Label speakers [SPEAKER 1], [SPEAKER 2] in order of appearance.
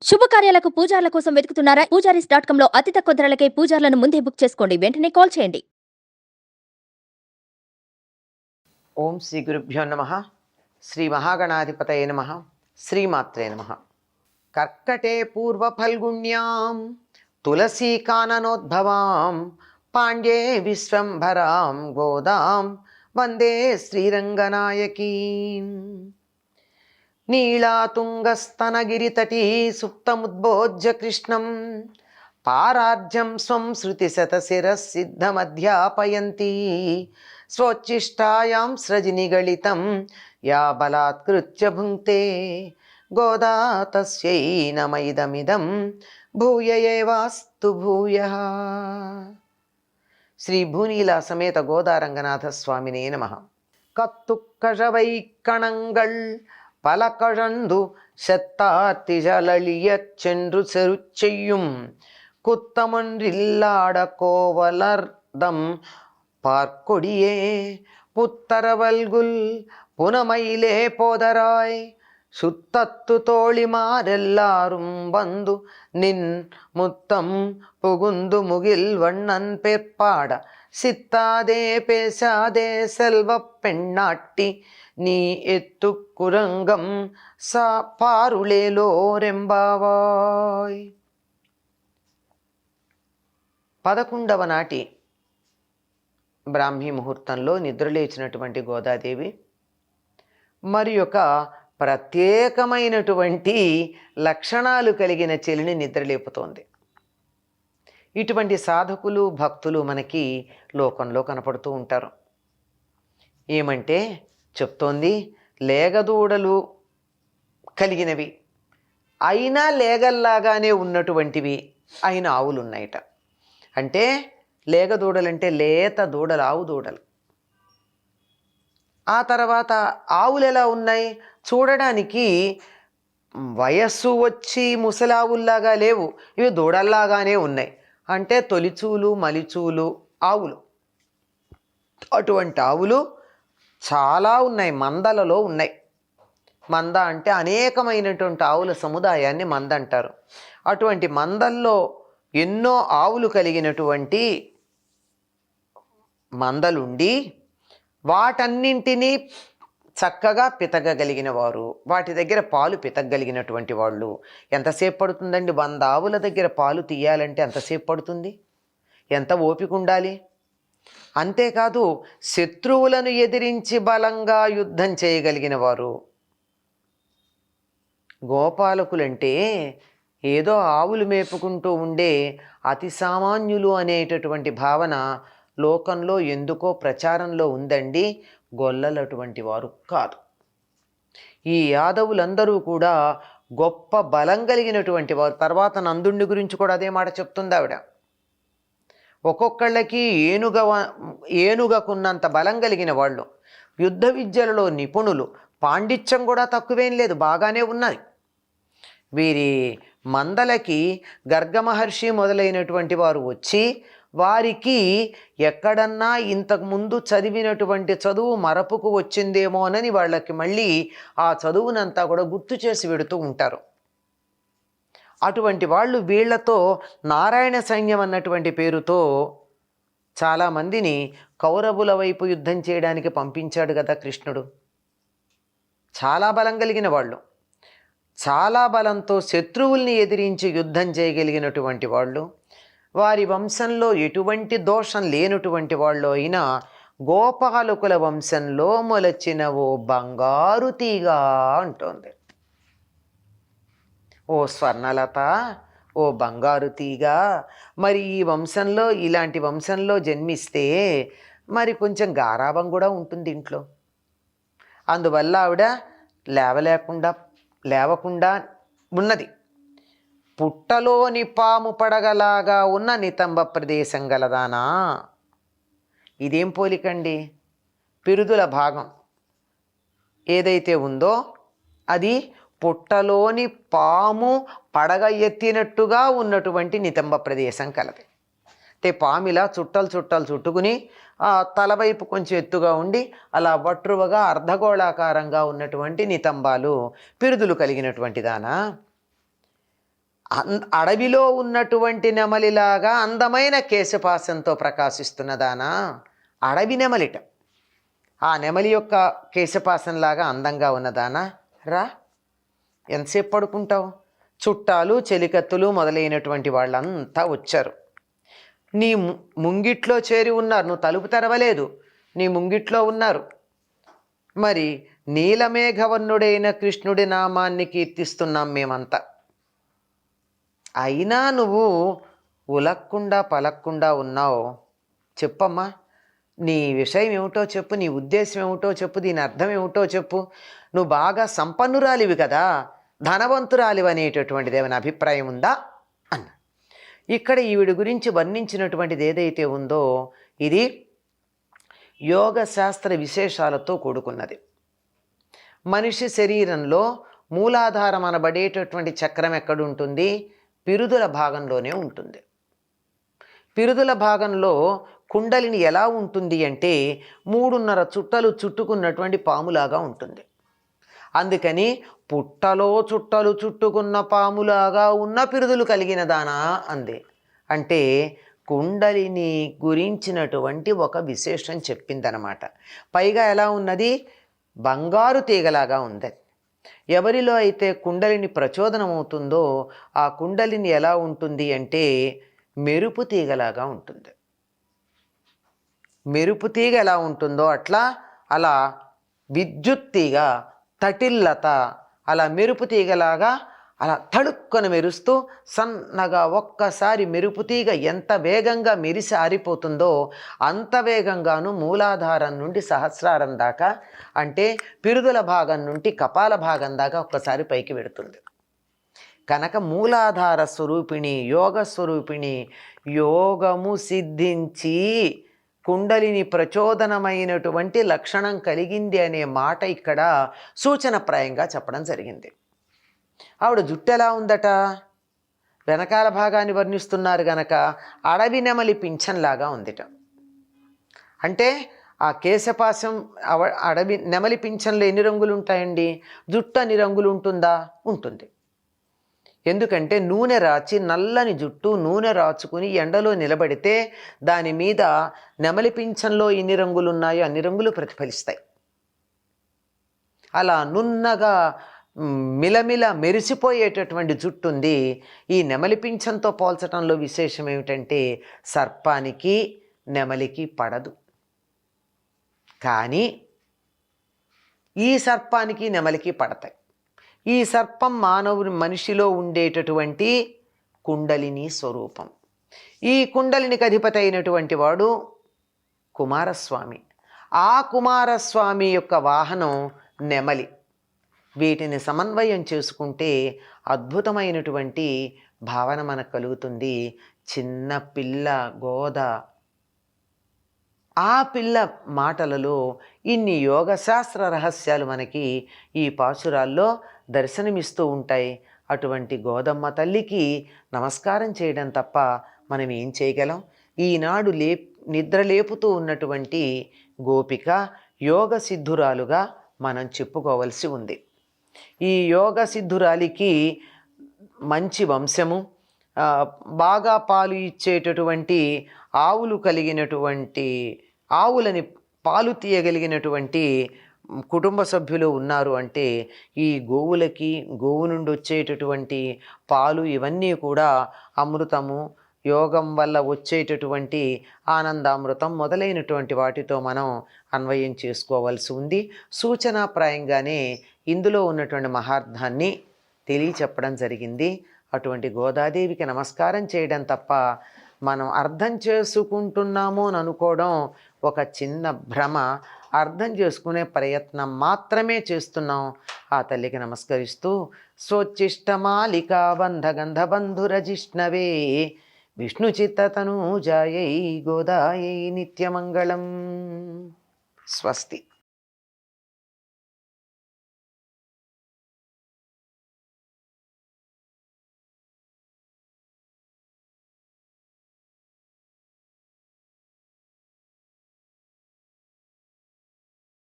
[SPEAKER 1] శుభకార్యాలకు పూజార్ల కోసం వెతుకుతున్నారా? పూజారీస్.com లో అతి తక్కువ ధరలకే పూజార్లను ముందే బుక్ చేసుకోండి. వెంటనే కాల్ చేయండి.
[SPEAKER 2] ఓం శ్రీ గురుభ్యో నమః. శ్రీ మహాగణాధిపతయే నమః. శ్రీమాత్రే నమః. కర్కటే పూర్వ ఫల్గుణ్యాం తులసీకాననోద్భవాం పాండ్యే విశ్వంభరాం గోదాం వందే శ్రీరంగనాయకీం. నీళాతుంగస్తనగిరితటీ సుప్తముద్బోధ్య కృష్ణం పారార్జం స్వం శృతిశతశిరసిద్ధమధ్యాపయంతి స్వోచ్ఛిష్టాయాం స్రజినిగళితం యా బలాత్కృత్య భుంక్తే గోదా తస్యై నమైదమిదం భూయ ఏవాస్తు భూయః. శ్రీ భూనీలా సమేత గోదారంగనాథ స్వామినే నమః. கத்துக்கழவை கணங்கள் பல கழந்து செத்தார்த்திஜலியச் சென்று செருச்செய்யும் குத்தமொன்றில்லாட கோவலர்தம் பார்க்கொடியே புத்தரவல்குல் புனமயிலே போதராய் சுத்தத்து தோழிமாரெல்லாரும் வந்து நின் முத்தம் புகுந்து முகில் வண்ணன் பேர்ப்பாட சித்தாதே பேசாதே செல்வ பெண்ணாட்டி నీ ఎత్తు కురంగం సా పారులేలోరెంబావాయ్. 11వ నాటి బ్రాహ్మీ ముహూర్తంలో నిద్రలేచినటువంటి గోదాదేవి మరి ఒక ప్రత్యేకమైనటువంటి లక్షణాలు కలిగిన చెలిని నిద్రలేపుతోంది. ఇటువంటి సాధకులు భక్తులు మనకి లోకంలో కనపడుతూ ఉంటారు. ఏమంటే చెప్తోంది, లేగదూడలు కలిగినవి అయినా లేగల్లాగానే ఉన్నటువంటివి అయిన ఆవులు ఉన్నాయట. అంటే లేగదూడలంటే లేత దూడలు, ఆవు దూడలు. ఆ తర్వాత ఆవులు ఎలా ఉన్నాయి, చూడడానికి వయస్సు వచ్చి ముసలావుల్లాగా లేవు, ఇవి దూడల్లాగానే ఉన్నాయి. అంటే తొలిచూలు మలిచూలు ఆవులు. అటువంటి ఆవులు చాలా ఉన్నాయి, మందలలో ఉన్నాయి. మంద అంటే అనేకమైనటువంటి ఆవుల సముదాయాన్ని మంద అంటారు. అటువంటి మందల్లో ఎన్నో ఆవులు కలిగినటువంటి మందలుండి వాటన్నింటినీ చక్కగా పితకగలిగిన వారు, వాటి దగ్గర పాలు పితకగలిగినటువంటి వాళ్ళు. ఎంతసేపు పడుతుందండి? 100 ఆవుల దగ్గర పాలు తీయాలంటే ఎంతసేపు పడుతుంది? ఎంత ఓపిక ఉండాలి? అంతేకాదు శత్రువులను ఎదిరించి బలంగా యుద్ధం చేయగలిగిన వారు. గోపాలకులంటే ఏదో ఆవులు మేపుకుంటూ ఉండే అతి సామాన్యులు అనేటటువంటి భావన లోకంలో ఎందుకో ప్రచారంలో ఉందండి. గొల్లలు అటువంటి వారు కాదు. ఈ యాదవులందరూ కూడా గొప్ప బలం కలిగినటువంటి వారు. తర్వాత నందుని గురించి కూడా అదే మాట చెప్తుంది ఆవిడ. ఒక్కొక్కళ్ళకి ఏనుగకున్నంత బలం కలిగిన వాళ్ళు, యుద్ధ విద్యలలో నిపుణులు, పాండిత్యం కూడా తక్కువేం లేదు, బాగానే ఉన్నాయి. వీరి మందలకి గర్గమహర్షి మొదలైనటువంటి వారు వచ్చి వారికి ఎక్కడన్నా ఇంతకుముందు చదివినటువంటి చదువు మరపుకు వచ్చిందేమోనని వాళ్ళకి మళ్ళీ ఆ చదువునంతా కూడా గుర్తు చేసి పెడుతూ ఉంటారు. అటువంటి వాళ్ళు వీళ్లతో నారాయణ సైన్యం అన్నటువంటి పేరుతో చాలామందిని కౌరవుల వైపు యుద్ధం చేయడానికి పంపించాడు కదా కృష్ణుడు. చాలా బలం కలిగిన వాళ్ళు, చాలా బలంతో శత్రువుల్ని ఎదిరించి యుద్ధం చేయగలిగినటువంటి వాళ్ళు, వారి వంశంలో ఎటువంటి దోషం లేనటువంటి వాళ్ళు అయినా గోపాలకుల వంశంలో మొలచిన ఓ బంగారు తీగ అంటోంది. ఓ స్వర్ణలత, ఓ బంగారు తీగ, మరి ఈ వంశంలో, ఇలాంటి వంశంలో జన్మిస్తే మరి కొంచెం గారాబం కూడా ఉంటుంది ఇంట్లో. అందువల్ల ఆవిడ లేవకుండా ఉన్నది. పుట్టలోని పాము పడగలాగా ఉన్న నితంబ ప్రదేశం గలదానా. ఇదేం పోలికండి? పిరుదుల భాగం ఏదైతే ఉందో అది పుట్టలోని పాము పడగ ఎత్తినట్టుగా ఉన్నటువంటి నితంబ ప్రదేశం కలది. అంటే పామిలా చుట్టలు చుట్టుకుని తలవైపు కొంచెం ఎత్తుగా ఉండి అలా వట్రువగా అర్ధగోళాకారంగా ఉన్నటువంటి నితంబాలు, పిరుదులు కలిగినటువంటి దానా. అడవిలో ఉన్నటువంటి నెమలిలాగా అందమైన కేశపాశంతో ప్రకాశిస్తున్నదానా, అడవి నెమలిట, ఆ నెమలి యొక్క కేశపాశంలాగా అందంగా ఉన్నదానా, రా, ఎంతసేపు పడుకుంటావు? చుట్టాలు చెలికత్తులు మొదలైనటువంటి వాళ్ళంతా వచ్చారు. నీ ముంగిట్లో చేరి ఉన్నారు, నువ్వు తలుపు తెరవలేదు, నీ ముంగిట్లో ఉన్నారు. మరి నీలమేఘవర్ణుడైన కృష్ణుడి నామాన్ని కీర్తిస్తున్నాం మేమంతా. అయినా నువ్వు ఉలక్కుండా పలక్కుండా ఉన్నావు. చెప్పమ్మా, నీ విషయం ఏమిటో చెప్పు, నీ ఉద్దేశం ఏమిటో చెప్పు, దీని అర్థం ఏమిటో చెప్పు. నువ్వు బాగా సంపన్నురాలివి కదా, ధనవంతురాలివి అనేటటువంటిది ఏమైనా అభిప్రాయం ఉందా అన్న. ఇక్కడ ఈవిడ గురించి వర్ణించినటువంటిది ఏదైతే ఉందో ఇది యోగ శాస్త్ర విశేషాలతో కూడుకున్నది. మనిషి శరీరంలో మూలాధారం అనబడేటటువంటి చక్రం ఎక్కడుంటుంది? పిరుదుల భాగంలోనే ఉంటుంది. పిరుదుల భాగంలో కుండలిని ఎలా ఉంటుంది అంటే 3.5 చుట్టలు చుట్టుకున్నటువంటి పాములాగా ఉంటుంది. అందుకని పుట్టలో చుట్టలు చుట్టుకున్న పాములాగా ఉన్న పిరుదులు కలిగిన దానా అంది. అంటే కుండలిని గురించినటువంటి ఒక విశేషం చెప్పిందనమాట. పైగా ఎలా ఉన్నది? బంగారు తీగలాగా ఉంది. ఎవరిలో అయితే కుండలిని ప్రచోదనమవుతుందో ఆ కుండలిని ఎలా ఉంటుంది అంటే మెరుపు తీగలాగా ఉంటుంది. మెరుపు తీగ ఎలా ఉంటుందో అలా విద్యుత్ తీగ, తటిల్లత, అలా మెరుపు తీగలాగా అలా తడుక్కొని మెరుస్తూ సన్నగా ఒక్కసారి మెరుపు తీగ ఎంత వేగంగా మెరిసి ఆరిపోతుందో అంత వేగంగాను మూలాధారం నుండి సహస్రారం దాకా, అంటే పిరుదుల భాగం నుండి కపాల భాగం దాకా ఒక్కసారి పైకి పెడుతుంది. కనుక మూలాధార స్వరూపిణి, యోగ స్వరూపిణి, యోగము సిద్ధించి కుండలిని ప్రచోదనమైనటువంటి లక్షణం కలిగింది అనే మాట ఇక్కడ సూచనప్రాయంగా చెప్పడం జరిగింది. ఆవిడ జుట్టు ఎలా ఉందట? వెనకాల భాగాన్ని వర్ణిస్తున్నారు గనక అడవి నెమలి పింఛన్లాగా ఉందిట. అంటే ఆ కేశపాశం అడవి నెమలి పింఛన్లో ఎన్ని రంగులు ఉంటాయండి? జుట్టు అన్ని రంగులు ఉంటుందా? ఉంటుంది. ఎందుకంటే నూనె రాచి, నల్లని జుట్టు నూనె రాచుకుని ఎండలో నిలబడితే దాని మీద నెమలి పింఛన్లో ఎన్ని రంగులు ఉన్నాయో అన్ని రంగులు ప్రతిఫలిస్తాయి. అలా నున్నగా మిలమిల మెరిసిపోయేటటువంటి జుట్టు ఉంది. ఈ నెమలి పింఛంతో పోల్చడంలో విశేషం ఏమిటంటే సర్పానికి నెమలికి పడదు, కానీ ఈ సర్పానికి నెమలికి పడతాయి. ఈ సర్పం మనిషిలో ఉండేటటువంటి కుండలిని స్వరూపం. ఈ కుండలినికి అధిపతి అయినటువంటి వాడు కుమారస్వామి. ఆ కుమారస్వామి యొక్క వాహనం నెమలి. వీటిని సమన్వయం చేసుకుంటే అద్భుతమైనటువంటి భావన మనకు కలుగుతుంది. చిన్న పిల్ల గోద, ఆ పిల్ల మాటలలో ఇన్ని యోగశాస్త్ర రహస్యాలు మనకి ఈ పాసురాల్లో దర్శనమిస్తూ ఉంటాయి. అటువంటి గోదమ్మ తల్లికి నమస్కారం చేయడం తప్ప మనం ఏం చేయగలం? ఈనాడు నిద్రలేపుతూ ఉన్నటువంటి గోపిక యోగ సిద్ధురాలుగా మనం చెప్పుకోవలసి ఉంది. ఈ యోగ సిద్ధురాలికి మంచి వంశము, బాగా పాలు ఇచ్చేటటువంటి ఆవులు కలిగినటువంటి, ఆవులని పాలు తీయగలిగినటువంటి కుటుంబ సభ్యులు ఉన్నారు అంటే ఈ గోవులకి, గోవు నుండి వచ్చేటటువంటి పాలు ఇవన్నీ కూడా అమృతము, యోగం వల్ల వచ్చేటటువంటి ఆనందామృతం మొదలైనటువంటి వాటితో మనం అన్వయం చేసుకోవాల్సి ఉంది. సూచనాప్రాయంగానే ఇందులో ఉన్నటువంటి మహార్థాన్ని తెలియచెప్పడం జరిగింది. అటువంటి గోదాదేవికి నమస్కారం చేయడం తప్ప మనం అర్థం చేసుకుంటున్నాము అని అనుకోవడం ఒక చిన్న భ్రమ. అర్థం చేసుకునే ప్రయత్నం మాత్రమే చేస్తున్నాం. ఆ తల్లికి నమస్కరిస్తూ స్వోచ్చిష్టమాలికా బంధగంధబంధురజిష్ణవే విష్ణు చిత్తతనూజాయై గోదాయై నిత్యమంగళం. స్వస్తి.